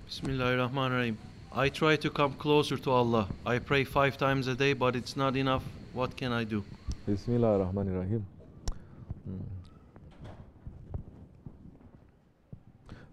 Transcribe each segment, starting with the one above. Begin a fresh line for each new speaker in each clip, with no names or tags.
Bismillahirrahmanirrahim. I try to come closer to Allah. I pray 5 times a day, but it's not enough. What can I do?
Bismillahirrahmanirrahim.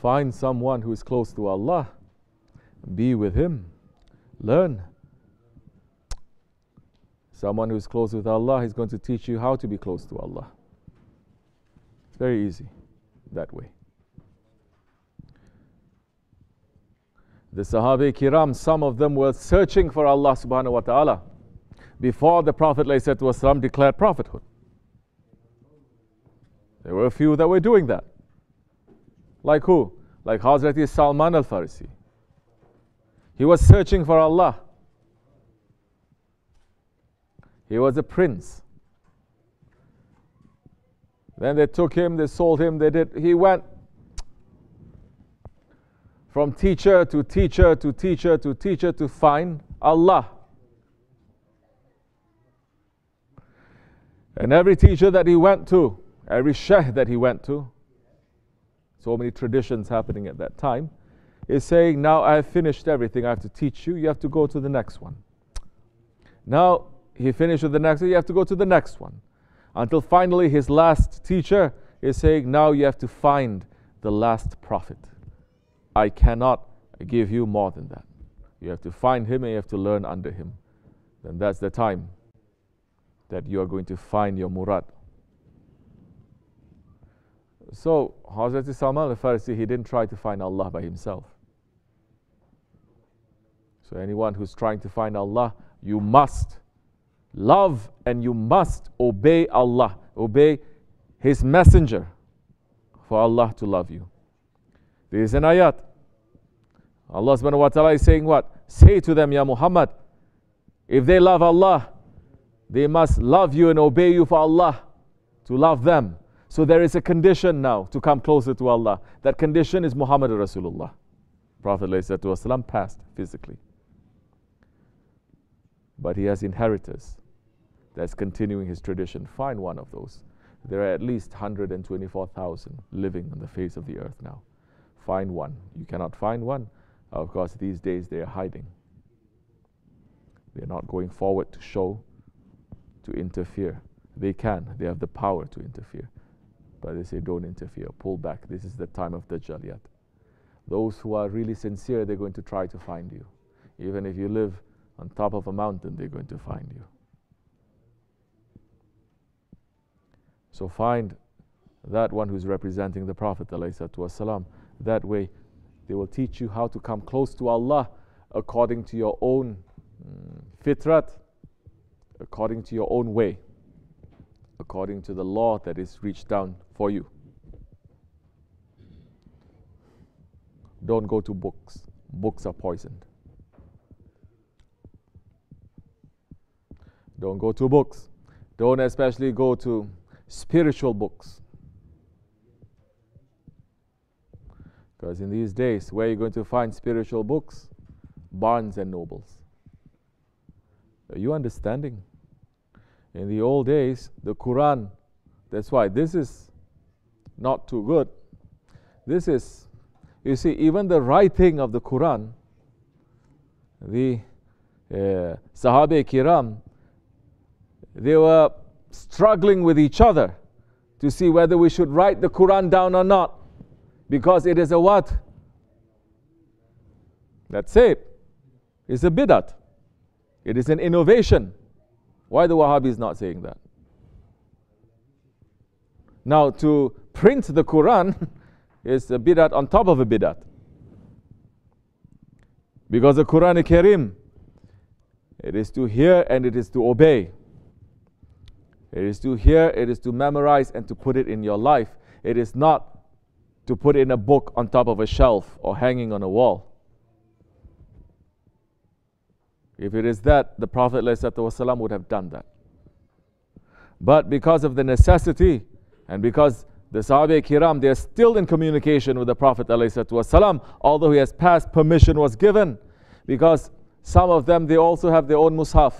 Find someone who is close to Allah. Be with him. Learn. Someone who is close with Allah is going to teach you how to be close to Allah. It's very easy that way. The Sahabe Kiram, some of them were searching for Allah subhanahu wa ta'ala before the Prophet ﷺ declared prophethood. There were a few that were doing that. Like who? Like Hazrat Salman al-Farisi. He was searching for Allah. He was a prince. Then they took him, they sold him, he went from teacher to teacher to teacher to teacher to find Allah. And every teacher that he went to, every sheikh that he went to, so many traditions happening at that time, is saying, now I have finished everything I have to teach you, you have to go to the next one. Now he finished with the next one, you have to go to the next one. Until finally his last teacher is saying, now you have to find the last prophet. I cannot give you more than that. You have to find him and you have to learn under him. Then that's the time that you are going to find your murad. So Hazrat Salman al-Farisi, he didn't try to find Allah by himself. So anyone who's trying to find Allah, you must love and you must obey Allah, obey His messenger for Allah to love you. There is an ayat. Allah subhanahu wa ta'ala is saying what? Say to them, Ya Muhammad, if they love Allah, they must love you and obey you for Allah, to love them. So there is a condition now to come closer to Allah. That condition is Muhammad Rasulullah. Prophet ﷺ passed physically. But he has inheritors that's continuing his tradition. Find one of those. There are at least 124,000 living on the face of the earth now. Find one. You cannot find one. Of course, these days they are hiding. They're not going forward to show, to interfere. They can. They have the power to interfere. But they say, don't interfere. Pull back. This is the time of Dajjal yet. Those who are really sincere, they're going to try to find you. Even if you live on top of a mountain, they're going to find you. So find that one who's representing the Prophet ﷺ. That way, they will teach you how to come close to Allah according to your own fitrat, according to your own way, according to the law that is reached down for you. Don't go to books. Books are poisoned. Don't go to books. Don't especially go to spiritual books. Because in these days, where are you going to find spiritual books? Barnes and Nobles. Are you understanding? In the old days, the Quran, that's why this is not too good. This is, you see, even the writing of the Quran, the Sahabe Kiram, they were struggling with each other to see whether we should write the Quran down or not. Because it is a what? That's it. It's a bid'at. It is an innovation. Why the Wahhabis not saying that? Now to print the Quran is a bid'at on top of a bid'at. Because the Quran Karim, it is to hear and it is to obey. It is to hear, it is to memorize and to put it in your life. It is not to put in a book on top of a shelf or hanging on a wall. If it is that, the Prophet ﷺ would have done that. But because of the necessity and because the Sahabe Kiram, they are still in communication with the Prophet ﷺ, although he has passed, permission was given. Because some of them, they also have their own mushaf.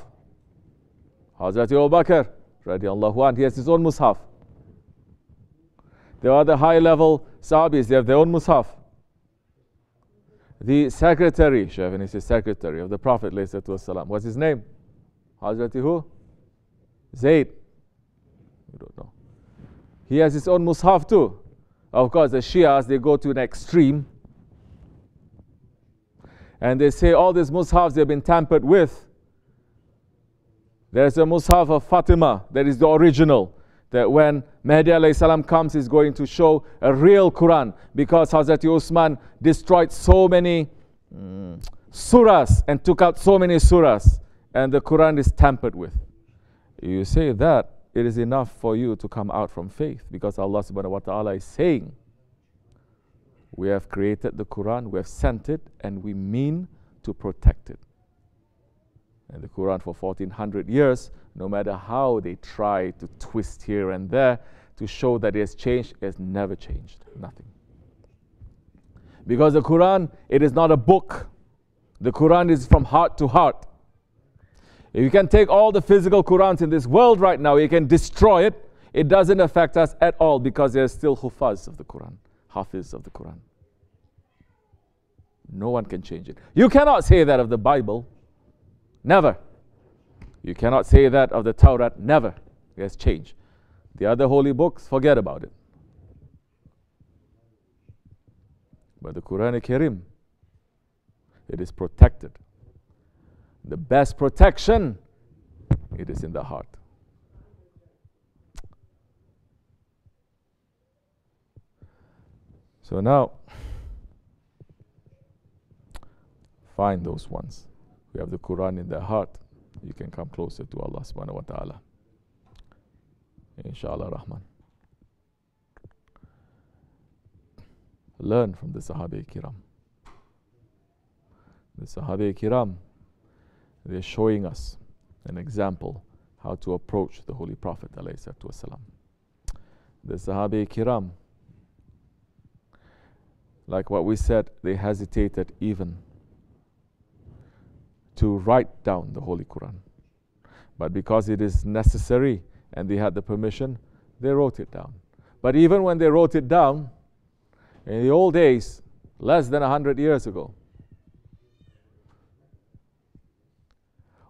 Hazrat Abu Bakr, radiallahu anhu, he has his own mushaf. There are the high-level Sahabis, they have their own mushaf. the secretary, Shaykh, is the secretary of the Prophet, what's his name? Hazrati who? Zayd. You don't know. He has his own mushaf too. Of course, the Shias, they go to an extreme. And they say all these mushafs, they've been tampered with. There's a mushaf of Fatima, that is the original. That when Mahdi alayhi salam comes, is going to show a real Quran. Because Hazrati Usman destroyed so many surahs and took out so many surahs. And the Quran is tampered with. You say that, it is enough for you to come out from faith. Because Allah subhanahu wa ta'ala is saying, we have created the Quran, we have sent it, and we mean to protect it. And the Quran for 1400 years, no matter how they try to twist here and there to show that it has changed, it has never changed. Nothing. Because the Quran, it is not a book. The Quran is from heart to heart. If you can take all the physical Qurans in this world right now, you can destroy it, it doesn't affect us at all because there are still hufaz of the Quran, hafiz of the Quran. No one can change it. You cannot say that of the Bible. Never. You cannot say that of the Torah. Never. It has changed. The other holy books, forget about it. But the Quran-i-Karim, it is protected. The best protection, it is in the heart. So now, find those ones who have the Quran in their heart. You can come closer to Allah subhanahu wa ta'ala. Inshallah Rahman. Learn from the Sahaba Kiram. The Sahaba Kiram, they're showing us an example how to approach the Holy Prophet ﷺ. The Sahaba Kiram, like what we said, they hesitated even to write down the Holy Quran. But because it is necessary and they had the permission, they wrote it down. But even when they wrote it down, in the old days, less than 100 years ago,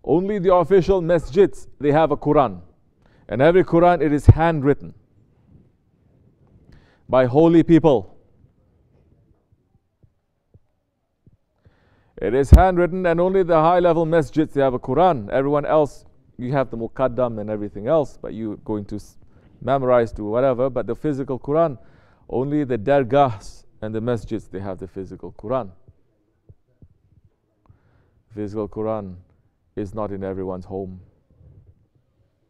only the official masjids, they have a Quran. And every Quran, it is handwritten by holy people. It is handwritten, and only the high-level masjids, they have a Quran. Everyone else, you have the Muqaddam and everything else, but you're going to memorize to whatever. But the physical Quran, only the Dergahs and the masjids, they have the physical Quran. Physical Quran is not in everyone's home.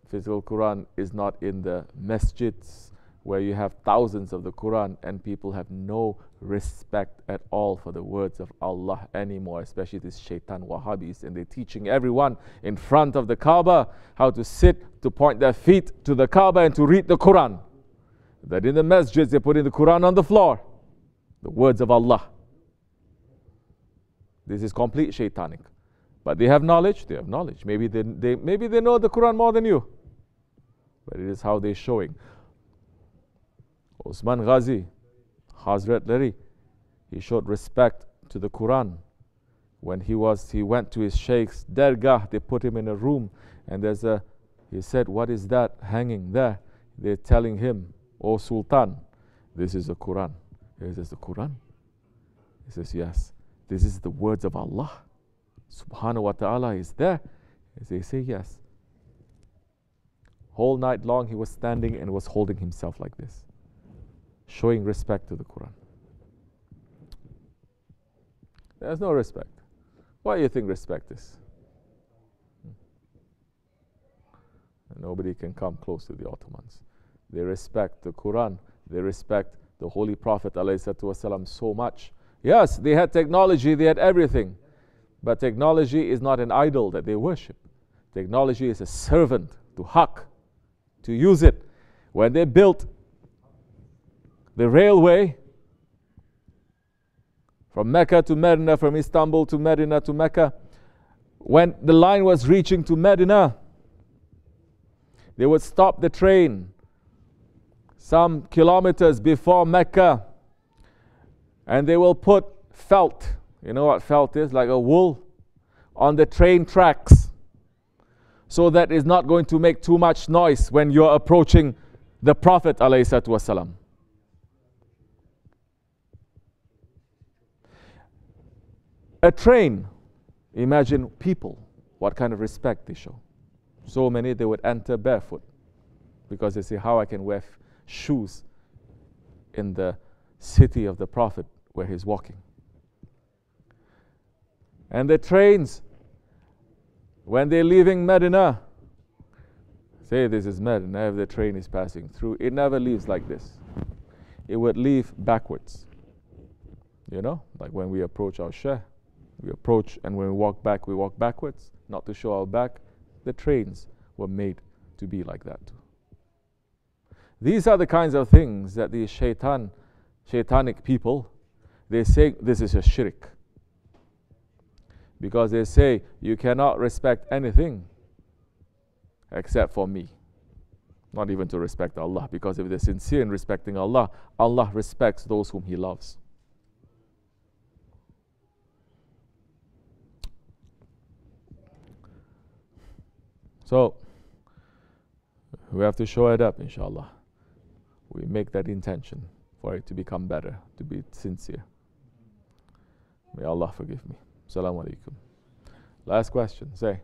Physical Quran is not in the masjids where you have thousands of the Quran and people have no respect at all for the words of Allah anymore, especially these shaitan Wahhabis, and they're teaching everyone in front of the Kaaba how to sit, to point their feet to the Kaaba and to read the Quran. That in the masjids they're putting the Quran on the floor, the words of Allah. This is complete shaitanic. But they have knowledge, they have knowledge. Maybe they know the Quran more than you. But it is how they're showing. Osman Ghazi, Hazrat Lari, he showed respect to the Quran. When he went to his sheikh's Dergah, they put him in a room, and he said, what is that hanging there? They're telling him, oh Sultan, this is the Quran. He says, the Quran? He says, yes, this is the words of Allah. Subhanahu wa ta'ala is there. They say, yes. Whole night long he was standing and was holding himself like this, showing respect to the Quran. There's no respect. What do you think respect is? And nobody can come close to the Ottomans. They respect the Quran. They respect the Holy Prophet ﷺ so much. Yes, they had technology, they had everything. But technology is not an idol that they worship. Technology is a servant to haq, to use it. When they built the railway from Mecca to Medina, from Istanbul to Medina to Mecca, when the line was reaching to Medina, they would stop the train some kilometers before Mecca, and they will put felt, You know what felt is? Like a wool on the train tracks, so that it's not going to make too much noise when you're approaching the Prophet ﷺ. A train, imagine people, what kind of respect they show. So many, they would enter barefoot because they say, how I can wear shoes in the city of the Prophet where he's walking. And the trains, when they're leaving Medina, say this is Medina, if the train is passing through, it never leaves like this. It would leave backwards. You know, like when we approach our Shaykh, we approach, and when we walk backwards, not to show our back. The trains were made to be like that too. These are the kinds of things that the shaitanic people, they say this is a shirk. Because they say you cannot respect anything except for me. Not even to respect Allah, because if they're sincere in respecting Allah, Allah respects those whom He loves. So, we have to show it up, inshallah. We make that intention for it to become better, to be sincere. May Allah forgive me. Assalamu alaikum. Last question, say.